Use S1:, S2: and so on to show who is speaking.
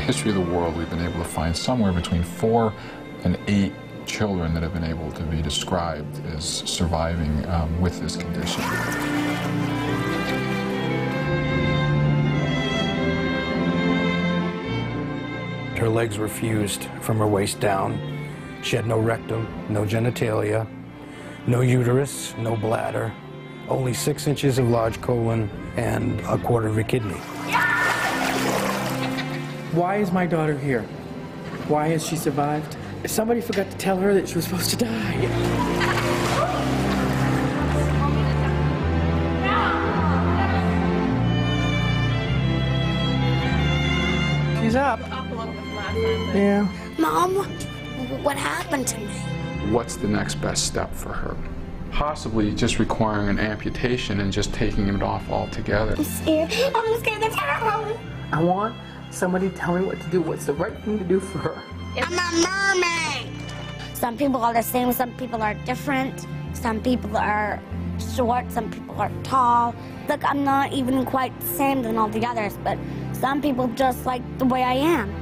S1: history of the world, we've been able to find somewhere between 4 and 8 children that have been able to be described as surviving with this condition.
S2: Her legs were fused from her waist down. She had no rectum, no genitalia, no uterus, no bladder, only 6 inches of large colon and a quarter of a kidney.
S3: Why is my daughter here? Why has she survived? Somebody forgot to tell her that she was supposed to die. She's up. Yeah.
S4: Mom, what happened to me?
S1: What's the next best step for her? Possibly just requiring an amputation and just taking it off altogether.
S4: I'm scared. I'm scared. That's terrible.
S3: I want somebody to tell me what to do. What's the right thing to do for her?
S4: I'm a mermaid. Some people are the same. Some people are different. Some people are short. Some people are tall. Look, I'm not even quite the same than all the others, but some people just like the way I am.